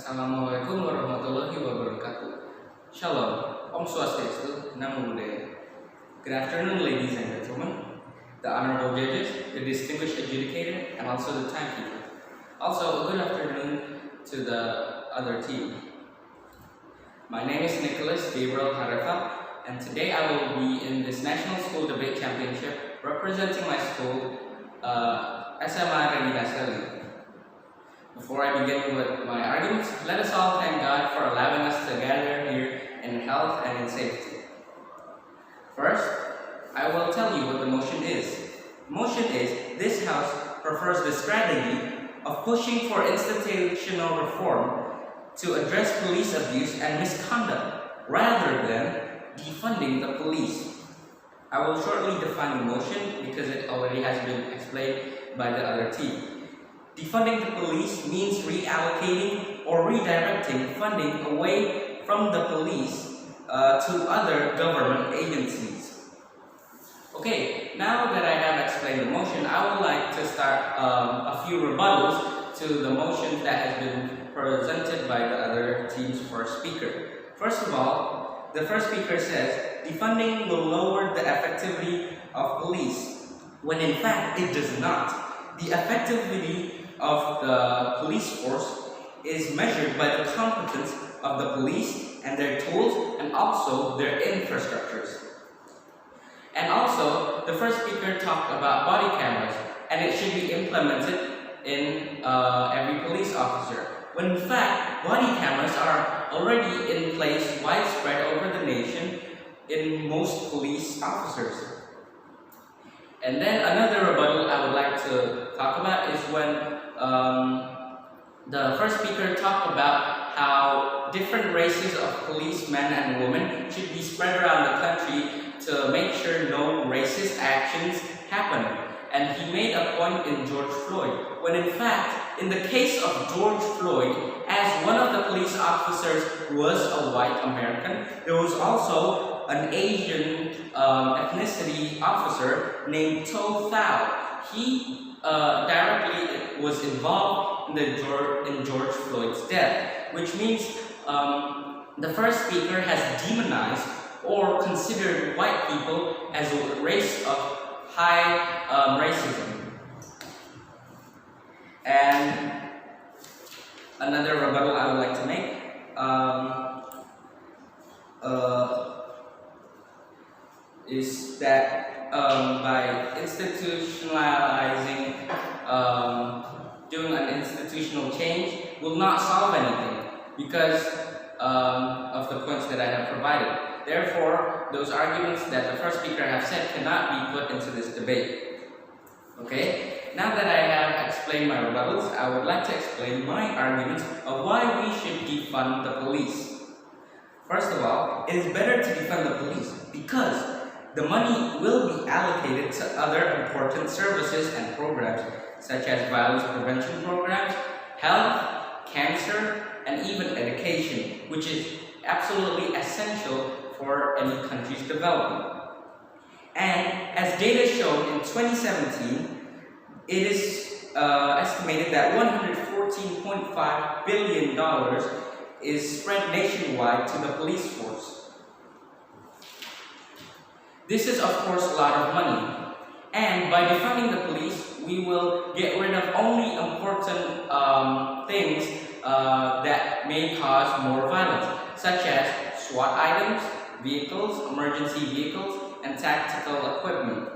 Assalamualaikum warahmatullahi wabarakatuh. Shalom, Om Swastiastu, Namo Buddhaya. Good afternoon, ladies and gentlemen, the honorable judges, the distinguished adjudicator, and also the timekeeper. Also, a good afternoon to the other team. My name is Nicholas Gabriel Harefa, and today I will be in this National School Debate Championship representing my school, SMA REGINA CAELI. Before I begin with my arguments, let us all thank God for allowing us to gather here in health and in safety. First, I will tell you what the motion is. The motion is, this House prefers the strategy of pushing for institutional reform to address police abuse and misconduct, rather than defunding the police. I will shortly define the motion because it already has been explained by the other team. Defunding the police means reallocating or redirecting funding away from the police to other government agencies. Okay, now that I have explained the motion, I would like to start a few rebuttals to the motion that has been presented by the other team's first speaker. First of all, the first speaker says, defunding will lower the effectivity of police, when in fact it does not. The effectivity of the police force is measured by the competence of the police and their tools and also their infrastructures. And also, the first speaker talked about body cameras, and it should be implemented in every police officer, when in fact body cameras are already in place widespread over the nation in most police officers. And then another rebuttal I would like to talk about is when the first speaker talked about how different races of policemen and women should be spread around the country to make sure no racist actions happen. And he made a point in George Floyd, when in fact, in the case of George Floyd, as one of the police officers was a white American, there was also an Asian ethnicity officer named To Thao. He directly was involved in George Floyd's death, which means the first speaker has demonized or considered white people as a race of high racism. And another rebuttal I would like to make is that by institutionalizing, doing an institutional change will not solve anything because of the points that I have provided. Therefore, those arguments that the first speaker have said cannot be put into this debate. Okay? Now that I have explained my rebuttals, I would like to explain my arguments of why we should defund the police. First of all, it is better to defund the police because the money will be allocated to other important services and programs such as violence prevention programs, health, cancer, and even education, which is absolutely essential for any country's development. And as data showed in 2017, it is estimated that $114.5 billion is spread nationwide to the police force. This is of course a lot of money, and by defunding the police, we will get rid of only important things that may cause more violence, such as SWAT items, vehicles, emergency vehicles, and tactical equipment.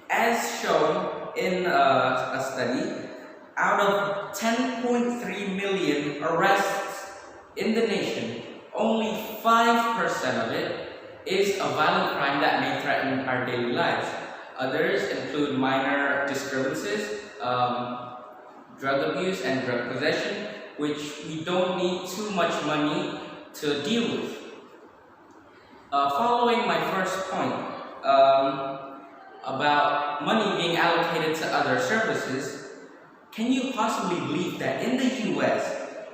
As shown in a study, out of 10.3 million arrests in the nation, only 5% of it is a violent crime that may threaten our daily lives. Others include minor disturbances, drug abuse, and drug possession, which we don't need too much money to deal with. Following my first point about money being allocated to other services, can you possibly believe that in the US,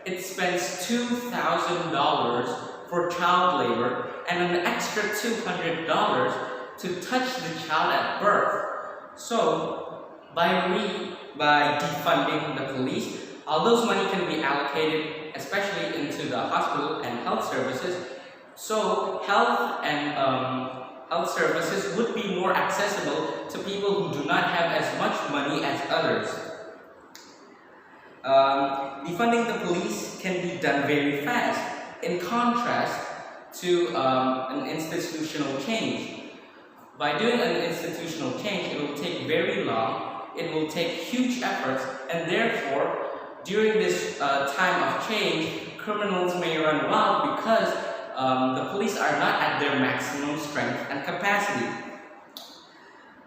it spends $2,000 for child labor and an extra $200 to touch the child at birth? So, by defunding the police, all those money can be allocated, especially into the hospital and health services. So health services would be more accessible to people who do not have as much money as others. Defunding the police can be done very fast, in contrast to an institutional change. By doing an institutional change, it will take very long, it will take huge efforts, and therefore, during this time of change, criminals may run wild because the police are not at their maximum strength and capacity.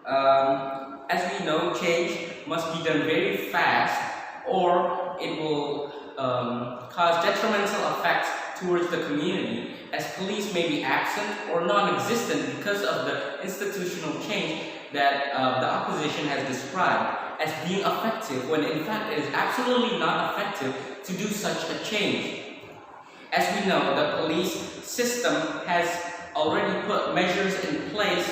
As we know, change must be done very fast, or it will cause detrimental effects towards the community, as police may be absent or non-existent because of the institutional change that the opposition has described as being effective, when in fact it is absolutely not effective to do such a change. As we know, the police system has already put measures in place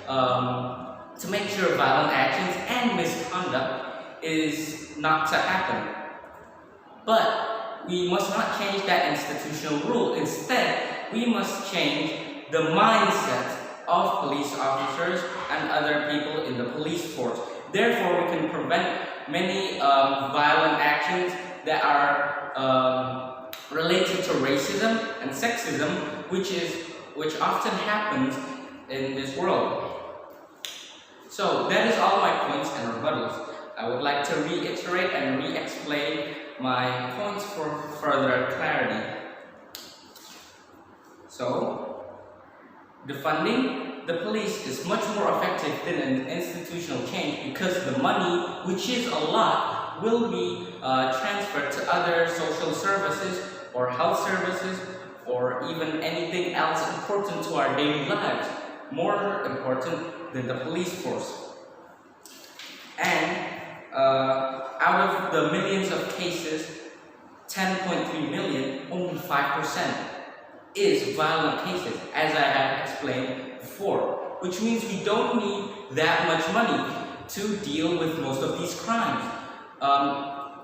to make sure violent actions and misconduct is not to happen. But we must not change that institutional rule. Instead, we must change the mindset of police officers and other people in the police force. Therefore, we can prevent many violent actions that are related to racism and sexism, which often happens in this world. So that is all my points and rebuttals. I would like to reiterate and re-explain my points for further clarity. So, defunding the police is much more effective than an institutional change, because the money, which is a lot, will be transferred to other social services or health services, or even anything else important to our daily lives, more important than the police force. And out of the millions of cases, 10.3 million, only 5% is violent cases, as I have explained before, which means we don't need that much money to deal with most of these crimes.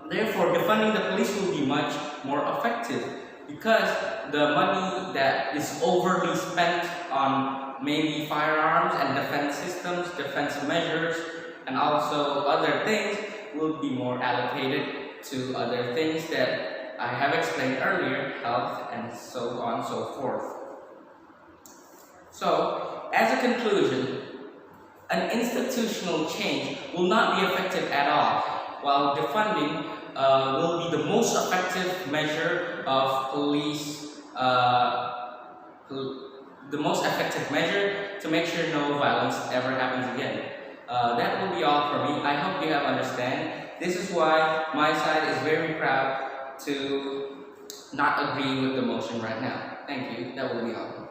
Therefore, defunding the police will be much more effective, because the money that is overly spent on maybe firearms and defense systems, defense measures, and also other things will be more allocated to other things that I have explained earlier, health and so on and so forth. So, as a conclusion, an institutional change will not be effective at all, while defunding will be the most effective measure of police, the most effective measure to make sure no violence ever happens again. That will be all for me. I hope you have understand. This is why my side is very proud to not agree with the motion right now. Thank you. That will be all.